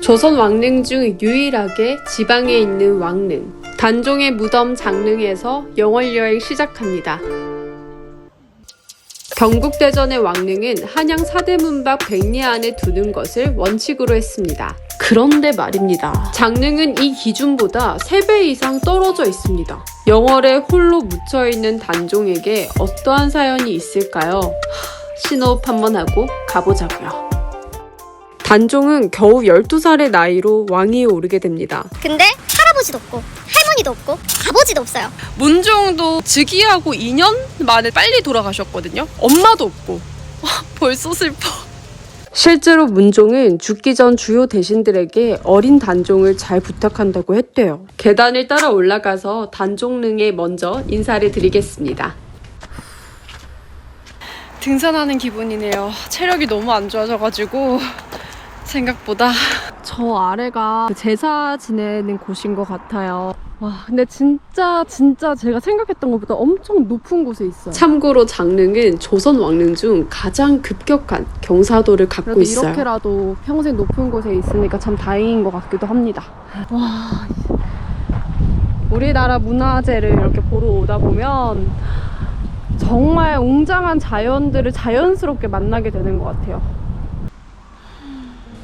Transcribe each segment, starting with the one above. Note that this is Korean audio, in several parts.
조선 왕릉 중 유일하게 지방에 있는 왕릉. 단종의 무덤 장릉에서 영월 여행 시작합니다. 경국대전의 왕릉은 한양 사대문밖 백리 안에 두는 것을 원칙으로 했습니다. 그런데 말입니다. 장릉은 이 기준보다 3배 이상 떨어져 있습니다. 영월에 홀로 묻혀있는 단종에게 어떠한 사연이 있을까요? 신호흡 한번 하고 가보자고요. 단종은 겨우 12살의 나이로 왕위에 오르게 됩니다. 근데 할아버지도 없고 할머니도 없고 아버지도 없어요. 문종도 즉위하고 2년 만에 빨리 돌아가셨거든요. 엄마도 없고. 벌써 슬퍼. 실제로 문종은 죽기 전 주요 대신들에게 어린 단종을 잘 부탁한다고 했대요. 계단을 따라 올라가서 단종릉에 먼저 인사를 드리겠습니다. 등산하는 기분이네요. 체력이 너무 안 좋아져가지고 생각보다. 저 아래가 제사 지내는 곳인 것 같아요. 와, 근데 진짜 제가 생각했던 것보다 엄청 높은 곳에 있어요. 참고로 장릉은 조선 왕릉 중 가장 급격한 경사도를 갖고 그래도 있어요. 이렇게라도 평생 높은 곳에 있으니까 참 다행인 것 같기도 합니다. 와, 우리나라 문화재를 이렇게 보러 오다 보면 정말 웅장한 자연들을 자연스럽게 만나게 되는 것 같아요.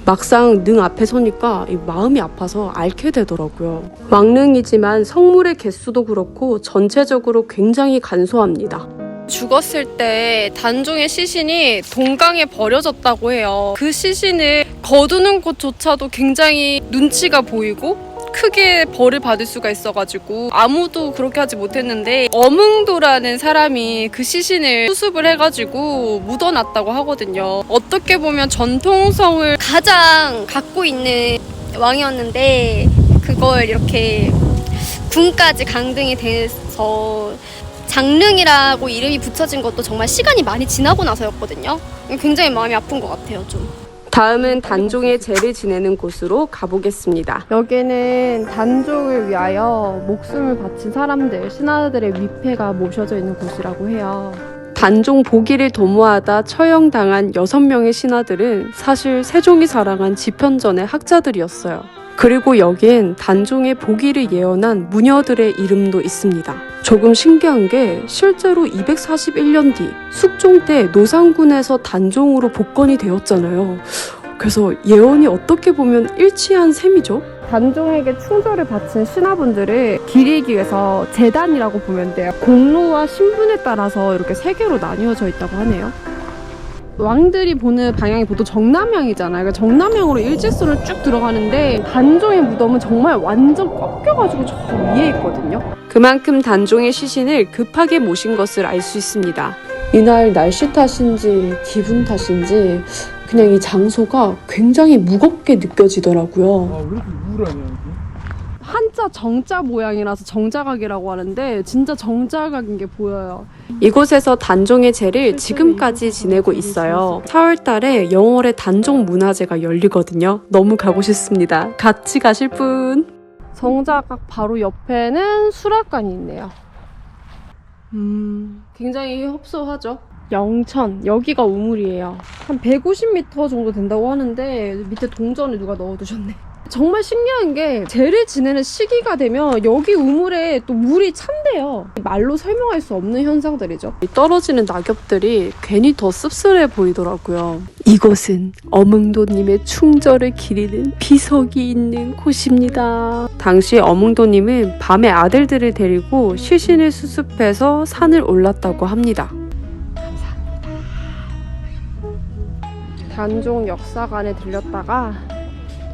막상 능 앞에 서니까 마음이 아파서 앓게 되더라고요. 왕릉이지만 성물의 개수도 그렇고 전체적으로 굉장히 간소합니다. 죽었을 때 단종의 시신이 동강에 버려졌다고 해요. 그 시신을 거두는 것조차도 굉장히 눈치가 보이고 크게 벌을 받을 수가 있어가지고 아무도 그렇게 하지 못했는데 어몽도라는 사람이 그 시신을 수습을 해가지고 묻어놨다고 하거든요. 어떻게 보면 전통성을 가장 갖고 있는 왕이었는데 그걸 이렇게 군까지 강등이 돼서 장릉이라고 이름이 붙여진 것도 정말 시간이 많이 지나고 나서였거든요. 굉장히 마음이 아픈 것 같아요, 좀. 다음은 단종의 제를 지내는 곳으로 가보겠습니다. 여기는 단종을 위하여 목숨을 바친 사람들, 신하들의 위패가 모셔져 있는 곳이라고 해요. 단종 복위를 도모하다 처형당한 6명의 신하들은 사실 세종이 사랑한 지편전의 학자들이었어요. 그리고 여기엔 단종의 복위를 예언한 무녀들의 이름도 있습니다. 조금 신기한 게 실제로 241년 뒤 숙종 때 노상군에서 단종으로 복권이 되었잖아요. 그래서 예언이 어떻게 보면 일치한 셈이죠. 단종에게 충절을 바친 신하분들을 기리기 위해서 재단이라고 보면 돼요. 공로와 신분에 따라서 이렇게 3개로 나뉘어져 있다고 하네요. 왕들이 보는 방향이 보통 정남향이잖아요. 그러니까 정남향으로 일직선을 쭉 들어가는데 단종의 무덤은 정말 완전 꺾여가지고 저 위에 있거든요. 그만큼 단종의 시신을 급하게 모신 것을 알 수 있습니다. 이날 날씨 탓인지 기분 탓인지 그냥 이 장소가 굉장히 무겁게 느껴지더라고요. 왜 이렇게 우울하냐? 한자 정자 모양이라서 정자각이라고 하는데 진짜 정자각인 게 보여요. 이곳에서 단종의 제를 지금까지 지내고 있어요. 4월 달에 영월에 단종 문화제가 열리거든요. 너무 가고 싶습니다. 같이 가실 분? 정자각 바로 옆에는 수락관이 있네요. 굉장히 협소하죠. 영천, 여기가 우물이에요. 한 150m 정도 된다고 하는데 밑에 동전을 누가 넣어두셨네. 정말 신기한 게 제를 지내는 시기가 되면 여기 우물에 또 물이 찬대요. 말로 설명할 수 없는 현상들이죠. 떨어지는 낙엽들이 괜히 더 씁쓸해 보이더라고요. 이곳은 어몽도님의 충절을 기리는 비석이 있는 곳입니다. 당시 어몽도님은 밤에 아들들을 데리고 시신을 수습해서 산을 올랐다고 합니다. 단종 역사관에 들렸다가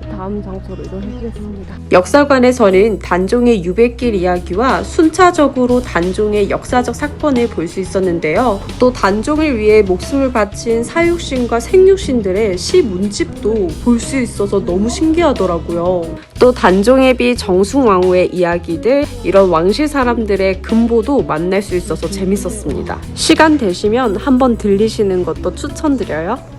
다음 장소로 이동해보겠습니다. 역사관에서는 단종의 유배길 이야기와 순차적으로 단종의 역사적 사건을 볼 수 있었는데요. 또 단종을 위해 목숨을 바친 사육신과 생육신들의 시 문집도 볼 수 있어서 너무 신기하더라고요. 또 단종의 비 정숭왕후의 이야기들, 이런 왕실 사람들의 금보도 만날 수 있어서 재밌었습니다. 시간 되시면 한번 들리시는 것도 추천드려요.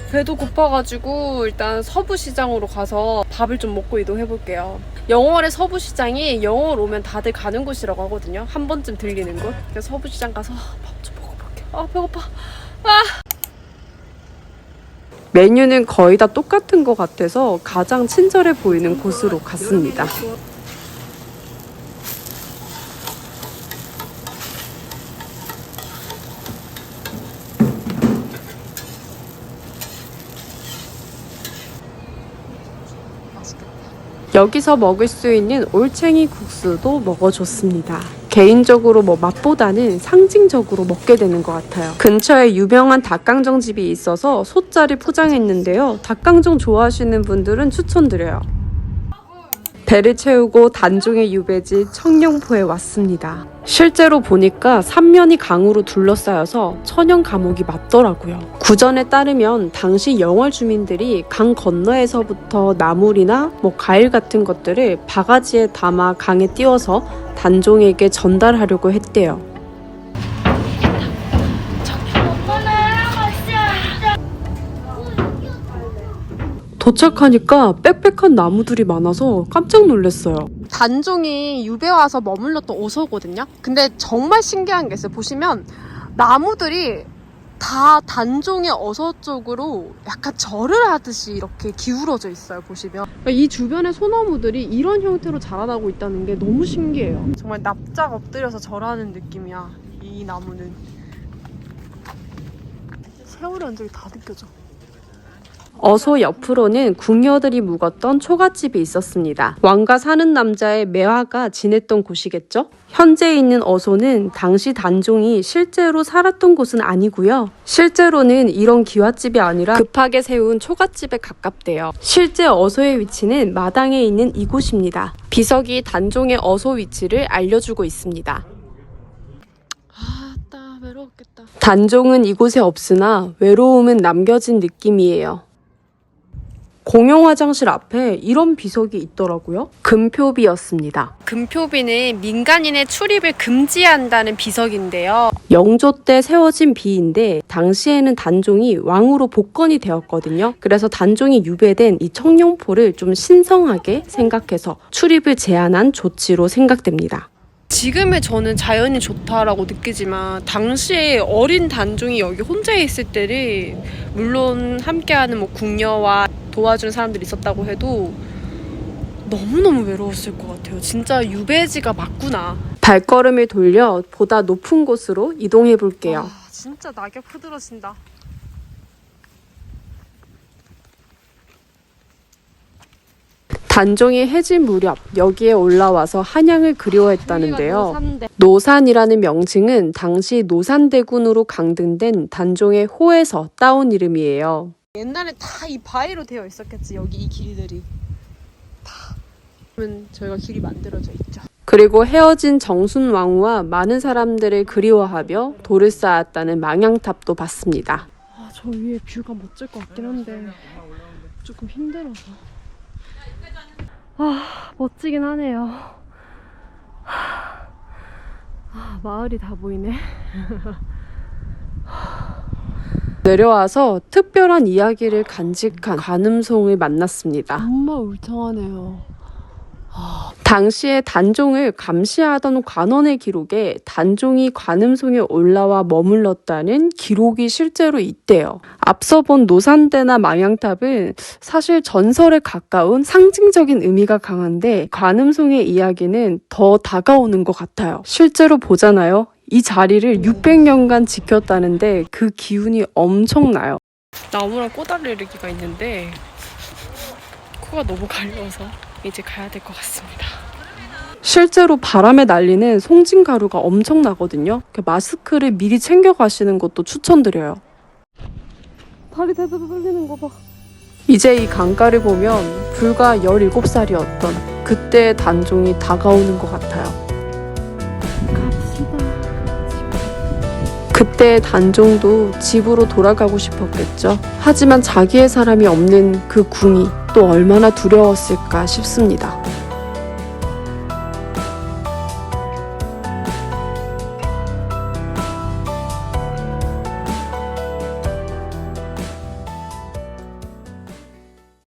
배도 고파가지고 일단 서부시장으로 가서 밥을 좀 먹고 이동해볼게요. 영월의 서부시장이 영월 오면 다들 가는 곳이라고 하거든요. 한 번쯤 들리는 곳. 그래서 서부시장 가서 밥 좀 먹어볼게요. 아, 배고파. 메뉴는 거의 다 똑같은 것 같아서 가장 친절해 보이는 곳으로 갔습니다. 여기서 먹을 수 있는 올챙이 국수도 먹어줬습니다. 개인적으로 맛보다는 상징적으로 먹게 되는 것 같아요. 근처에 유명한 닭강정 집이 있어서 소짜리 포장했는데요. 닭강정 좋아하시는 분들은 추천드려요. 배를 채우고 단종의 유배지 청룡포에 왔습니다. 실제로 보니까 삼면이 강으로 둘러싸여서 천연 감옥이 맞더라고요. 구전에 따르면 당시 영월 주민들이 강 건너에서부터 나물이나 과일 같은 것들을 바가지에 담아 강에 띄워서 단종에게 전달하려고 했대요. 도착하니까 빽빽한 나무들이 많아서 깜짝 놀랐어요. 단종이 유배 와서 머물렀던 어소거든요. 근데 정말 신기한 게 있어요. 보시면 나무들이 다 단종의 어서 쪽으로 약간 절을 하듯이 이렇게 기울어져 있어요. 보시면 이 주변의 소나무들이 이런 형태로 자라나고 있다는 게 너무 신기해요. 정말 납작 엎드려서 절하는 느낌이야. 이 나무는 세월의 흔적이 다 느껴져. 어소 옆으로는 궁녀들이 묵었던 초가집이 있었습니다. 왕과 사는 남자의 매화가 지냈던 곳이겠죠? 현재 있는 어소는 당시 단종이 실제로 살았던 곳은 아니고요. 실제로는 이런 기와집이 아니라 급하게 세운 초가집에 가깝대요. 실제 어소의 위치는 마당에 있는 이곳입니다. 비석이 단종의 어소 위치를 알려주고 있습니다. 나 외로웠겠다. 단종은 이곳에 없으나 외로움은 남겨진 느낌이에요. 공용 화장실 앞에 이런 비석이 있더라고요. 금표비였습니다. 금표비는 민간인의 출입을 금지한다는 비석인데요. 영조 때 세워진 비인데 당시에는 단종이 왕으로 복권이 되었거든요. 그래서 단종이 유배된 이 청룡포를 좀 신성하게 생각해서 출입을 제한한 조치로 생각됩니다. 지금의 저는 자연이 좋다라고 느끼지만 당시에 어린 단종이 여기 혼자 있을 때를 물론 함께하는 궁녀와 도와주는 사람들이 있었다고 해도 너무너무 외로웠을 것 같아요. 진짜 유배지가 맞구나. 발걸음을 돌려 보다 높은 곳으로 이동해 볼게요. 진짜 낙엽 흐드러진다. 단종이 해질 무렵 여기에 올라와서 한양을 그리워했다는데요. 노산이라는 명칭은 당시 노산대군으로 강등된 단종의 호에서 따온 이름이에요. 옛날에 다 이 바위로 되어 있었겠지. 여기 이 길들이 다. 그러면 저희가 길이 만들어져 있죠. 그리고 헤어진 정순왕후와 많은 사람들을 그리워하며 돌을 쌓았다는 망향탑도 봤습니다. 저 위에 뷰가 멋질 것 같긴 한데 조금 힘들어서. 멋지긴 하네요. 마을이 다 보이네. 내려와서 특별한 이야기를 간직한 관음송을 만났습니다. 정말 울창하네요. 당시에 단종을 감시하던 관원의 기록에 단종이 관음송에 올라와 머물렀다는 기록이 실제로 있대요. 앞서 본 노산대나 망향탑은 사실 전설에 가까운 상징적인 의미가 강한데 관음송의 이야기는 더 다가오는 것 같아요. 실제로 보잖아요. 이 자리를 600년간 지켰다는데 그 기운이 엄청나요. 나무랑 꼬다리르기가 있는데 코가 너무 가려워서 이제 가야 될 것 같습니다. 실제로 바람에 날리는 송진가루가 엄청나거든요. 마스크를 미리 챙겨 가시는 것도 추천드려요. 다리 대대대 떨리는 거 봐. 이제 이 강가를 보면 불과 17살이었던 그때의 단종이 다가오는 것 같아요. 그때의 단종도 집으로 돌아가고 싶었겠죠. 하지만 자기의 사람이 없는 그 궁이 또 얼마나 두려웠을까 싶습니다.